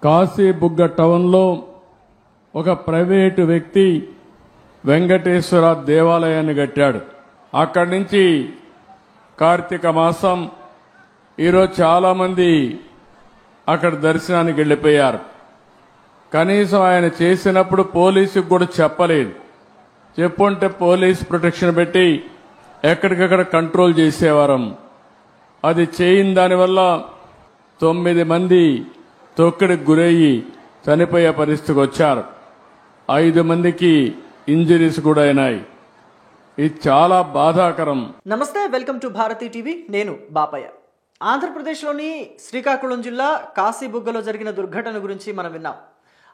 కాశీబుగ్గ టౌన్లో ఒక ప్రైవేటు వ్యక్తి వెంకటేశ్వర దేవాలయాన్ని కట్టాడు. అక్కడి నుంచి కార్తీక మాసం ఈరోజు చాలా మంది అక్కడ దర్శనానికి వెళ్ళిపోయారు. కనీసం ఆయన చేసినప్పుడు పోలీసుకు కూడా చెప్పలేదు. చెప్పుంటే పోలీస్ ప్రొటెక్షన్ పెట్టి ఎక్కడికక్కడ కంట్రోల్ చేసేవారం. అది చేయని దానివల్ల 9 మంది తొక్కిడికి గురయ్యి చనిపోయే పరిస్థితికి వచ్చారు. 5 మందికి ఇంజరీస్ కూడా అయినాయి. ఇది చాలా బాధాకరం. నమస్తే, వెల్కమ్ టు భారతీ టీవీ. నేను బాపయ్య. ఆంధ్రప్రదేశ్లోని శ్రీకాకుళం జిల్లా కాశీబుగ్గలో జరిగిన దుర్ఘటన గురించి మనం విన్నాం.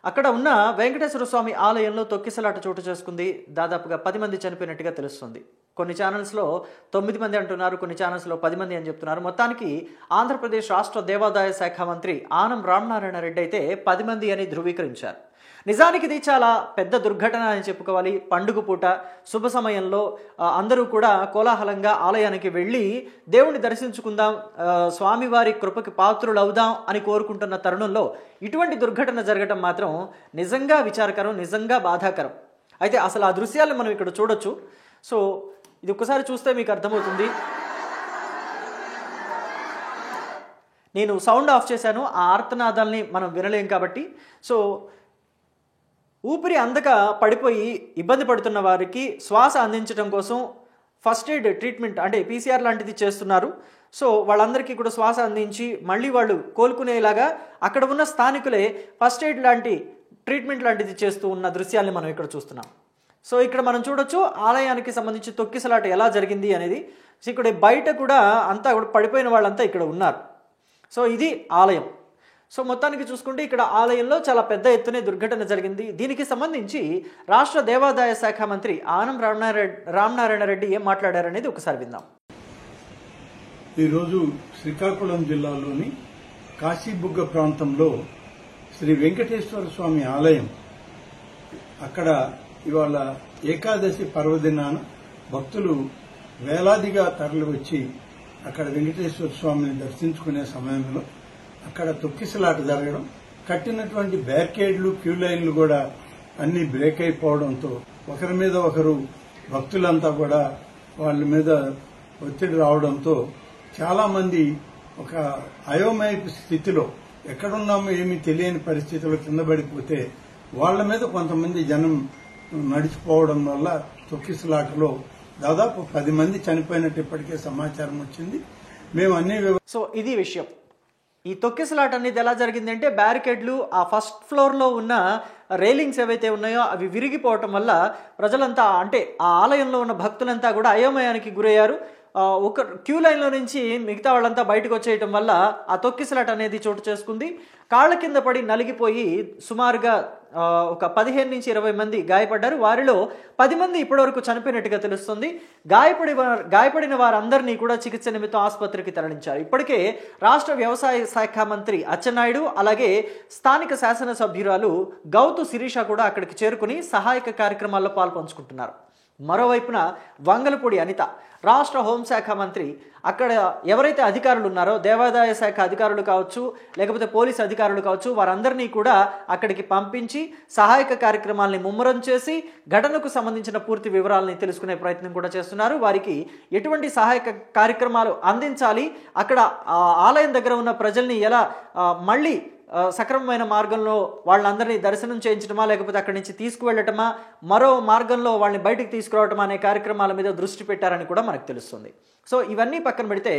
అక్కడ ఉన్న వెంకటేశ్వర స్వామి ఆలయంలో తొక్కిసలాట చోటు చేసుకుంది. దాదాపుగా 10 మంది చనిపోయినట్టుగా తెలుస్తుంది. కొన్ని ఛానల్స్లో 9 మంది అంటున్నారు, కొన్ని ఛానల్స్లో 10 మంది అని చెప్తున్నారు. మొత్తానికి ఆంధ్రప్రదేశ్ రాష్ట్ర దేవాదాయ శాఖ మంత్రి ఆనం రామనారాయణ రెడ్డి అయితే 10 మంది అని ధృవీకరించారు. నిజానికి ఇది చాలా పెద్ద దుర్ఘటన అని చెప్పుకోవాలి. పండుగ పూట శుభ సమయంలో అందరూ కూడా కోలాహలంగా ఆలయానికి వెళ్ళి దేవుణ్ణి దర్శించుకుందాం, స్వామివారి కృపకి పాత్రులు అవుదాం అని కోరుకుంటున్న తరుణంలో ఇటువంటి దుర్ఘటన జరగటం మాత్రం నిజంగా విచారకరం, నిజంగా బాధాకరం. అయితే అసలు ఆ దృశ్యాలను మనం ఇక్కడ చూడొచ్చు. సో ఇది ఒక్కసారి చూస్తే మీకు అర్థమవుతుంది. నేను సౌండ్ ఆఫ్ చేశాను, ఆ ఆర్తనాదాల్ని మనం వినలేం కాబట్టి. సో ఊపిరి అందక పడిపోయి ఇబ్బంది పడుతున్న వారికి శ్వాస అందించడం కోసం ఫస్ట్ ఎయిడ్ ట్రీట్మెంట్ అంటే PCR లాంటిది చేస్తున్నారు. సో వాళ్ళందరికీ కూడా శ్వాస అందించి మళ్ళీ వాళ్ళు కోలుకునేలాగా అక్కడ ఉన్న స్థానికులే ఫస్ట్ ఎయిడ్ లాంటి ట్రీట్మెంట్ లాంటిది చేస్తూ ఉన్న దృశ్యాల్ని మనం ఇక్కడ చూస్తున్నాం. సో ఇక్కడ మనం చూడొచ్చు ఆలయానికి సంబంధించి తొక్కిసలాట ఎలా జరిగింది అనేది. సో ఇక్కడ బయట కూడా అంతా కూడా పడిపోయిన వాళ్ళంతా ఇక్కడ ఉన్నారు. సో ఇది ఆలయం. సో మొత్తానికి చూసుకుంటే ఇక్కడ ఆలయంలో చాలా పెద్ద ఎత్తునే దుర్ఘటన జరిగింది. దీనికి సంబంధించి రాష్ట్ర దేవాదాయ శాఖ మంత్రి ఆనం రామనారాయణ రెడ్డి ఏం మాట్లాడారనేది ఒకసారి విందాం. ఈరోజు శ్రీకాకుళం జిల్లాలోని కాశీబుగ్గ ప్రాంతంలో శ్రీ వెంకటేశ్వర స్వామి ఆలయం, అక్కడ ఇవాళ ఏకాదశి పర్వదినాన భక్తులు వేలాదిగా తరలివచ్చి అక్కడ వెంకటేశ్వర స్వామిని దర్శించుకునే సమయంలో అక్కడ తొక్కిసలాట జరగడం, కట్టినటువంటి బ్యారికేడ్లు, క్యూ లైన్లు కూడా అన్ని బ్రేక్ అయిపోవడంతో ఒకరి మీద ఒకరు భక్తులంతా కూడా వాళ్ళ మీద ఒత్తిడి రావడంతో చాలా మంది ఒక అయోమయ స్థితిలో ఎక్కడున్నామో ఏమీ తెలియని పరిస్థితిలో కింద పడిపోతే వాళ్ల మీద కొంతమంది జనం నడిచిపోవడం వల్ల తొక్కిసలాటలో దాదాపు 10 మంది చనిపోయినట్టు ఇప్పటికే సమాచారం వచ్చింది. మేము అన్ని సో ఇది విషయం. ఈ తొక్కిసలాట అనేది ఎలా జరిగింది అంటే బ్యారికేడ్లు, ఆ ఫస్ట్ ఫ్లోర్లో ఉన్న రైలింగ్స్ ఏవైతే ఉన్నాయో అవి విరిగిపోవటం వల్ల ప్రజలంతా అంటే ఆ ఆలయంలో ఉన్న భక్తులంతా కూడా అయోమయానికి గురయ్యారు. ఒక క్యూ లైన్లో నుంచి మిగతా వాళ్ళంతా బయటకు వచ్చేయటం వల్ల ఆ తొక్కిసలాట అనేది చోటు చేసుకుంది. కాళ్ల కింద పడి నలిగిపోయి సుమారుగా ఒక 15 నుంచి 20 మంది గాయపడ్డారు. వారిలో 10 మంది ఇప్పటివరకు చనిపోయినట్టుగా తెలుస్తుంది. గాయపడిన వారందరినీ కూడా చికిత్స నిమిత్తం ఆసుపత్రికి తరలించారు. ఇప్పటికే రాష్ట్ర వ్యవసాయ శాఖ మంత్రి అచ్చెన్నాయుడు అలాగే స్థానిక శాసనసభ్యురాలు గౌతు శిరీష కూడా అక్కడికి చేరుకుని సహాయక కార్యక్రమాల్లో పాల్పంచుకుంటున్నారు. మరోవైపున వంగలపూడి అనిత రాష్ట్ర హోంశాఖ మంత్రి అక్కడ ఎవరైతే అధికారులు ఉన్నారో దేవాదాయ శాఖ అధికారులు కావచ్చు, లేకపోతే పోలీసు అధికారులు కావచ్చు, వారందరినీ కూడా అక్కడికి పంపించి సహాయక కార్యక్రమాలని ముమ్మరం చేసి ఘటనకు సంబంధించిన పూర్తి వివరాలని తెలుసుకునే ప్రయత్నం కూడా చేస్తున్నారు. వారికి ఎటువంటి సహాయక కార్యక్రమాలు అందించాలి, అక్కడ ఆలయం దగ్గర ఉన్న ప్రజల్ని ఎలా మళ్ళీ సక్రమమైన మార్గంలో వాళ్ళందరినీ దర్శనం చేయించడమా, లేకపోతే అక్కడి నుంచి తీసుకువెళ్ళటమా, మరో మార్గంలో వాళ్ళని బయటకు తీసుకురావటమా అనే కార్యక్రమాల మీద దృష్టి పెట్టారని కూడా మనకు తెలుస్తుంది. సో ఇవన్నీ పక్కన పెడితే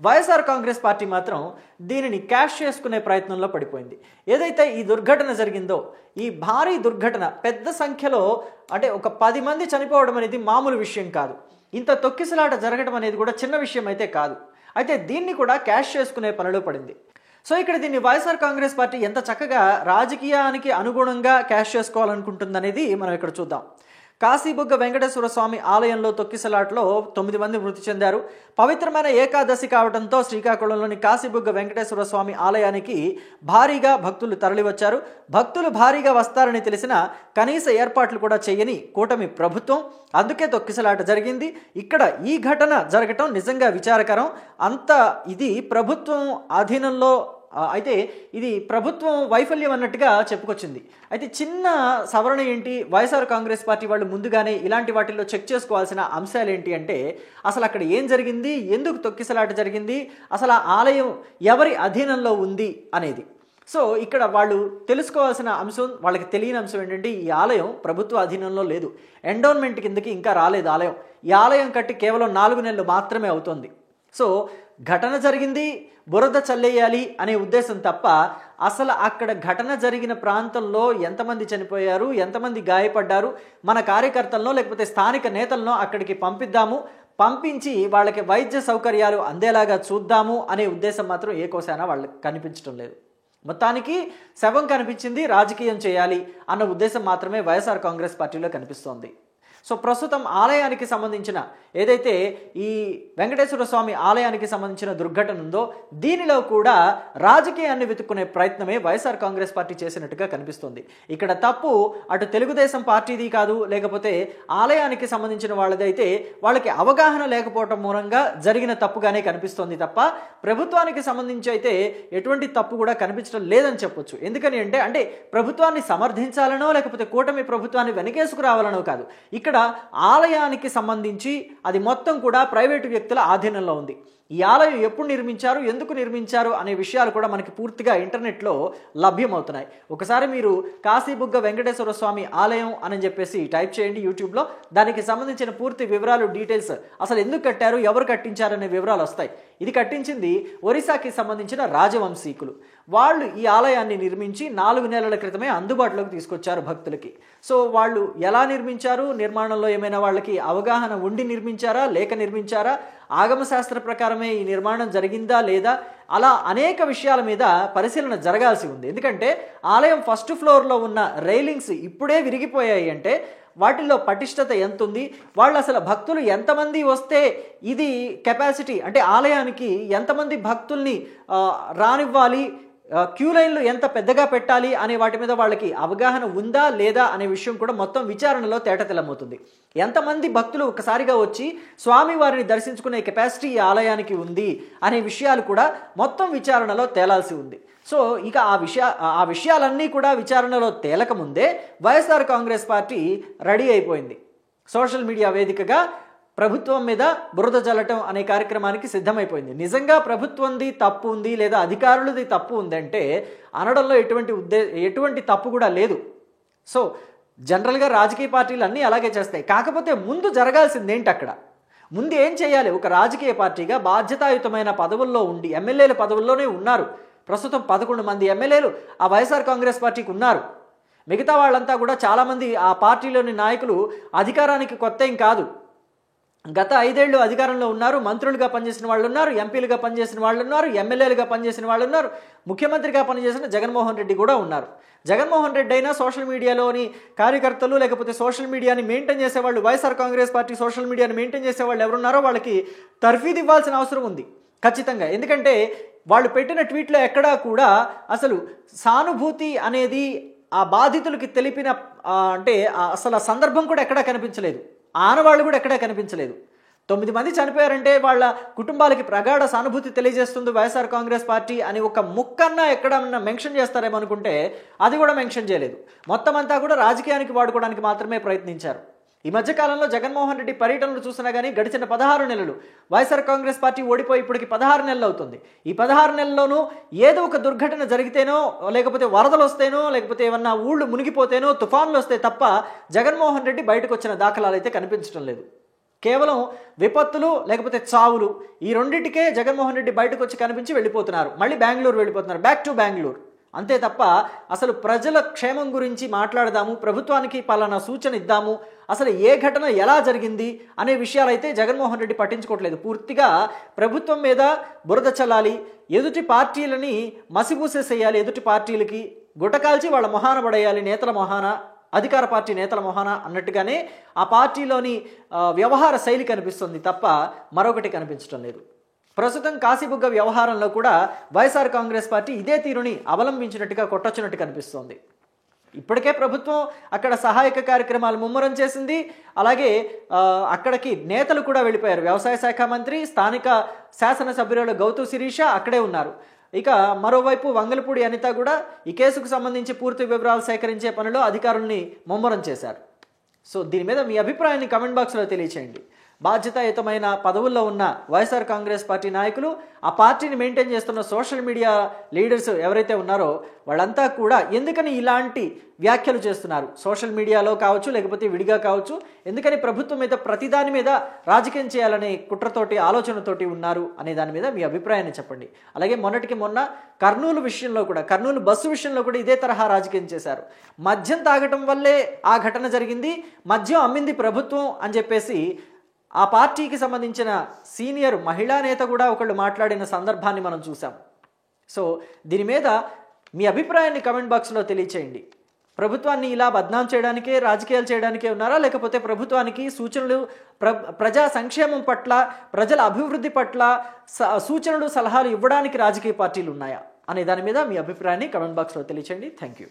వైఎస్ఆర్ కాంగ్రెస్ పార్టీ మాత్రం దీనిని క్యాష్ చేసుకునే ప్రయత్నంలో పడిపోయింది. ఏదైతే ఈ దుర్ఘటన జరిగిందో, ఈ భారీ దుర్ఘటన పెద్ద సంఖ్యలో అంటే ఒక 10 మంది చనిపోవడం అనేది మామూలు విషయం కాదు. ఇంత తొక్కిసలాట జరగడం అనేది కూడా చిన్న విషయం అయితే కాదు. అయితే దీన్ని కూడా క్యాష్ చేసుకునే పనిలో పడింది. సో ఇక్కడ దీన్ని వైఎస్ఆర్ కాంగ్రెస్ పార్టీ ఎంత చక్కగా రాజకీయానికి అనుగుణంగా క్యాష్ చేసుకోవాలనుకుంటుందనేది మనం ఇక్కడ చూద్దాం. కాశీబుగ్గ వెంకటేశ్వర స్వామి ఆలయంలో తొక్కిసలాటలో 9 మంది మృతి చెందారు. పవిత్రమైన ఏకాదశి కావడంతో శ్రీకాకుళంలోని కాశీబుగ్గ వెంకటేశ్వర స్వామి ఆలయానికి భారీగా భక్తులు తరలివచ్చారు. భక్తులు భారీగా వస్తారని తెలిసిన కనీస ఏర్పాట్లు కూడా చేయని కూటమి ప్రభుత్వం, అందుకే తొక్కిసలాట జరిగింది. ఇక్కడ ఈ ఘటన జరగటం నిజంగా విచారకరం. అంత ఇది ప్రభుత్వం అధీనంలో అయితే ఇది ప్రభుత్వం వైఫల్యం అన్నట్టుగా చెప్పుకొచ్చింది. అయితే చిన్న సవరణ ఏంటి, వైఎస్ఆర్ కాంగ్రెస్ పార్టీ వాళ్ళు ముందుగానే ఇలాంటి వాటిల్లో చెక్ చేసుకోవాల్సిన అంశాలు ఏంటి అంటే, అసలు అక్కడ ఏం జరిగింది, ఎందుకు తొక్కిసలాట జరిగింది, అసలు ఆ ఆలయం ఎవరి అధీనంలో ఉంది అనేది. సో ఇక్కడ వాళ్ళు తెలుసుకోవాల్సిన అంశం, వాళ్ళకి తెలియని అంశం ఏంటంటే, ఈ ఆలయం ప్రభుత్వ అధీనంలో లేదు, ఎండోన్మెంట్ కిందకి ఇంకా రాలేదు ఆలయం. ఈ ఆలయం కట్టి కేవలం 4 నెలలు మాత్రమే అవుతోంది. సో ఘటన జరిగింది, బురద చల్లేయాలి అనే ఉద్దేశం తప్ప అసలు అక్కడ ఘటన జరిగిన ప్రాంతంలో ఎంతమంది చనిపోయారు, ఎంతమంది గాయపడ్డారు, మన కార్యకర్తలను లేకపోతే స్థానిక నేతలను అక్కడికి పంపించి వాళ్ళకి వైద్య సౌకర్యాలు అందేలాగా చూద్దాము అనే ఉద్దేశం మాత్రం ఏ కోశానా వాళ్ళకి కనిపించడం లేదు. మొత్తానికి శవం కనిపించింది, రాజకీయం చేయాలి అన్న ఉద్దేశం మాత్రమే వైఎస్ఆర్ కాంగ్రెస్ పార్టీలో కనిపిస్తోంది. సో ప్రస్తుతం ఆలయానికి సంబంధించిన ఏదైతే ఈ వెంకటేశ్వర స్వామి ఆలయానికి సంబంధించిన దుర్ఘటన ఉందో, దీనిలో కూడా రాజకీయాన్ని వెతుక్కునే ప్రయత్నమే వైఎస్ఆర్ కాంగ్రెస్ పార్టీ చేసినట్టుగా కనిపిస్తుంది. ఇక్కడ తప్పు అటు తెలుగుదేశం పార్టీది కాదు, లేకపోతే ఆలయానికి సంబంధించిన వాళ్ళదైతే వాళ్ళకి అవగాహన లేకపోవటం మూలంగా జరిగిన తప్పుగానే కనిపిస్తోంది తప్ప ప్రభుత్వానికి సంబంధించి అయితే ఎటువంటి తప్పు కూడా కనిపించడం లేదని చెప్పొచ్చు. ఎందుకని అంటే ప్రభుత్వాన్ని సమర్థించాలనో లేకపోతే కూటమి ప్రభుత్వాన్ని వెనకేసుకురావాలనో కాదు. ఇక్కడ ఆలయానికి సంబంధించి అది మొత్తం కూడా ప్రైవేటు వ్యక్తుల ఆధీనంలో ఉంది. ఈ ఆలయం ఎప్పుడు నిర్మించారు, ఎందుకు నిర్మించారు అనే విషయాలు కూడా మనకి పూర్తిగా ఇంటర్నెట్లో లభ్యమవుతున్నాయి. ఒకసారి మీరు కాశీబుగ్గ వెంకటేశ్వర స్వామి ఆలయం అని చెప్పేసి టైప్ చేయండి యూట్యూబ్లో, దానికి సంబంధించిన పూర్తి వివరాలు, డీటెయిల్స్, అసలు ఎందుకు కట్టారు, ఎవరు కట్టించారు అనే వివరాలు వస్తాయి. ఇది కట్టించింది ఒరిస్సాకి సంబంధించిన రాజవంశీకులు. వాళ్ళు ఈ ఆలయాన్ని నిర్మించి 4 నెలల క్రితమే అందుబాటులోకి తీసుకొచ్చారు భక్తులకి. సో వాళ్ళు ఎలా నిర్మించారు, నిర్మాణంలో ఏమైనా వాళ్ళకి అవగాహన ఉండి నిర్మించారా, లేక నిర్మించారా, ఆగమశాస్త్ర ప్రకారమే ఈ నిర్మాణం జరిగిందా లేదా, అలా అనేక విషయాల మీద పరిశీలన జరగాల్సి ఉంది. ఎందుకంటే ఆలయం ఫస్ట్ ఫ్లోర్లో ఉన్న రైలింగ్స్ ఇప్పుడే విరిగిపోయాయి అంటే వాటిల్లో పటిష్టత ఎంత ఉంది, వాళ్ళు అసలు భక్తులు ఎంతమంది వస్తే ఇది కెపాసిటీ అంటే ఆలయానికి ఎంతమంది భక్తుల్ని రానివ్వాలి, క్యూ లైన్లు ఎంత పెద్దగా పెట్టాలి అనే వాటి మీద వాళ్ళకి అవగాహన ఉందా లేదా అనే విషయం కూడా మొత్తం విచారణలో తేటతెల్లమవుతుంది. ఎంతమంది భక్తులు ఒకసారిగా వచ్చి స్వామివారిని దర్శించుకునే కెపాసిటీ ఈ ఆలయానికి ఉంది అనే విషయాలు కూడా మొత్తం విచారణలో తేలాల్సి ఉంది. సో ఇక ఆ విషయాలన్నీ కూడా విచారణలో తేలకముందే వైఎస్ఆర్ కాంగ్రెస్ పార్టీ రెడీ అయిపోయింది. సోషల్ మీడియా వేదికగా ప్రభుత్వం మీద బురద జల్లటం అనే కార్యక్రమానికి సిద్ధమైపోయింది. నిజంగా ప్రభుత్వంది తప్పు ఉంది లేదా అధికారులది తప్పు ఉందంటే అనడంలో ఎటువంటి తప్పు కూడా లేదు. సో జనరల్గా రాజకీయ పార్టీలు అన్నీ అలాగే చేస్తాయి. కాకపోతే ముందు జరగాల్సింది ఏంటి, అక్కడ ముందు ఏం చేయాలి? ఒక రాజకీయ పార్టీగా బాధ్యతాయుతమైన పదవుల్లో ఉండి, ఎమ్మెల్యేల పదవుల్లోనే ఉన్నారు. ప్రస్తుతం 11 మంది ఎమ్మెల్యేలు ఆ వైఎస్ఆర్ కాంగ్రెస్ పార్టీకి ఉన్నారు. మిగతా వాళ్ళంతా కూడా చాలామంది ఆ పార్టీలోని నాయకులు అధికారానికి కొత్త ఏం కాదు, గత 5 ఏళ్ళు అధికారంలో ఉన్నారు. మంత్రులుగా పనిచేసిన వాళ్ళు ఉన్నారు, ఎంపీలుగా పనిచేసిన వాళ్ళు ఉన్నారు, ఎమ్మెల్యేలుగా పనిచేసిన వాళ్ళు ఉన్నారు, ముఖ్యమంత్రిగా పనిచేసిన జగన్మోహన్ రెడ్డి కూడా ఉన్నారు. జగన్మోహన్ రెడ్డి అయినా సోషల్ మీడియాలోని కార్యకర్తలు లేకపోతే సోషల్ మీడియాని మెయింటైన్ చేసేవాళ్ళు, వైఎస్ఆర్ కాంగ్రెస్ పార్టీ సోషల్ మీడియాని మెయింటైన్ చేసేవాళ్ళు ఎవరున్నారో వాళ్ళకి తర్ఫీదు ఇవ్వాల్సిన అవసరం ఉంది ఖచ్చితంగా. ఎందుకంటే వాళ్ళు పెట్టిన ట్వీట్లో ఎక్కడా కూడా అసలు సానుభూతి అనేది ఆ బాధితులకి తెలిపిన అంటే అసలు ఆ సందర్భం కూడా ఎక్కడా కనిపించలేదు. ఆనవాళ్ళు కూడా ఎక్కడా కనిపించలేదు. 9 మంది చనిపోయారంటే వాళ్ళ కుటుంబాలకి ప్రగాఢ సానుభూతి తెలియజేస్తుంది వైఎస్ఆర్ కాంగ్రెస్ పార్టీ అని ఒక ముక్కన్నా ఎక్కడన్నా మెన్షన్ చేస్తారేమో అనుకుంటే అది కూడా మెన్షన్ చేయలేదు. మొత్తం అంతా కూడా రాజకీయానికి వాడుకోవడానికి మాత్రమే ప్రయత్నించారు. ఈ మధ్యకాలంలో జగన్మోహన్ రెడ్డి పర్యటనలు చూసినా కానీ గడిచిన 16 నెలలు వైఎస్ఆర్ కాంగ్రెస్ పార్టీ ఓడిపోయి ఇప్పటికి 16 నెలలు అవుతుంది. ఈ 16 నెలల్లోనూ ఏదో ఒక దుర్ఘటన జరిగితేనో, లేకపోతే వరదలు వస్తేనో, లేకపోతే ఏమన్నా ఊళ్ళు మునిగిపోతేనో, తుఫాన్లు వస్తే తప్ప జగన్మోహన్ రెడ్డి బయటకు వచ్చిన దాఖలాలు అయితే కనిపించడం లేదు. కేవలం విపత్తులు లేకపోతే చావులు, ఈ రెండింటికే జగన్మోహన్ రెడ్డి బయటకు వచ్చి కనిపించి వెళ్ళిపోతున్నారు. మళ్ళీ బెంగళూరు వెళ్ళిపోతున్నారు, బ్యాక్ టు బెంగళూరు. అంతే తప్ప అసలు ప్రజల క్షేమం గురించి మాట్లాడదాము, ప్రభుత్వానికి పలానా సూచన ఇద్దాము, అసలు ఏ ఘటన ఎలా జరిగింది అనే విషయాలైతే జగన్మోహన్ రెడ్డి పట్టించుకోవట్లేదు. పూర్తిగా ప్రభుత్వం మీద బురద చల్లాలి, ఎదుటి పార్టీలని మసిబూసేసేయాలి, ఎదుటి పార్టీలకి గుటకాల్చి వాళ్ళ మొహాన పడేయాలి, నేతల మొహాన, అధికార పార్టీ నేతల మొహాన అన్నట్టుగానే ఆ పార్టీలోని వ్యవహార శైలి కనిపిస్తుంది తప్ప మరొకటి కనిపించడం లేదు. ప్రస్తుతం కాశీబుగ్గ వ్యవహారంలో కూడా వైఎస్ఆర్ కాంగ్రెస్ పార్టీ ఇదే తీరుని అవలంబించినట్టుగా కొట్టొచ్చినట్టు కనిపిస్తోంది. ఇప్పటికే ప్రభుత్వం అక్కడ సహాయక కార్యక్రమాలు ముమ్మరం చేసింది. అలాగే అక్కడికి నేతలు కూడా వెళ్ళిపోయారు. వ్యవసాయ శాఖ మంత్రి, స్థానిక శాసనసభ్యురాలు గౌతు శిరీష అక్కడే ఉన్నారు. ఇక మరోవైపు వంగలపూడి అనిత కూడా ఈ కేసుకు సంబంధించి పూర్తి వివరాలు సేకరించే పనిలో అధికారుల్ని ముమ్మరం చేశారు. సో దీని మీద మీ అభిప్రాయాన్ని కమెంట్ బాక్స్లో తెలియచేయండి. బాధ్యతాయుతమైన పదవుల్లో ఉన్న వైఎస్ఆర్ కాంగ్రెస్ పార్టీ నాయకులు, ఆ పార్టీని మెయింటైన్ చేస్తున్న సోషల్ మీడియా లీడర్స్ ఎవరైతే ఉన్నారో వాళ్ళంతా కూడా ఎందుకని ఇలాంటి వ్యాఖ్యలు చేస్తున్నారు? సోషల్ మీడియాలో కావచ్చు, లేకపోతే విడిగా కావచ్చు, ఎందుకని ప్రభుత్వం మీద ప్రతిదాని మీద రాజకీయం చేయాలనే కుట్రతోటి, ఆలోచనతోటి ఉన్నారు అనే దాని మీద మీ అభిప్రాయాన్ని చెప్పండి. అలాగే మొన్నటికి మొన్న కర్నూలు విషయంలో కూడా, కర్నూలు బస్సు విషయంలో కూడా ఇదే తరహా రాజకీయం చేశారు. మద్యం తాగటం వల్లే ఆ ఘటన జరిగింది, మద్యం అమ్మింది ప్రభుత్వం అని చెప్పేసి ఆ పార్టీకి సంబంధించిన సీనియర్ మహిళా నేత కూడా ఒకళ్ళు మాట్లాడిన సందర్భాన్ని మనం చూసాం. సో దీని మీద మీ అభిప్రాయాన్ని కమెంట్ బాక్స్లో తెలియచేయండి. ప్రభుత్వాన్ని ఇలా బద్నాం చేయడానికే, రాజకీయాలు చేయడానికే ఉన్నారా, లేకపోతే ప్రభుత్వానికి సూచనలు, ప్రజా సంక్షేమం పట్ల, ప్రజల అభివృద్ధి పట్ల సూచనలు, సలహాలు ఇవ్వడానికి రాజకీయ పార్టీలు ఉన్నాయా అనే దాని మీద మీ అభిప్రాయాన్ని కమెంట్ బాక్స్లో తెలియచేయండి. Thank you.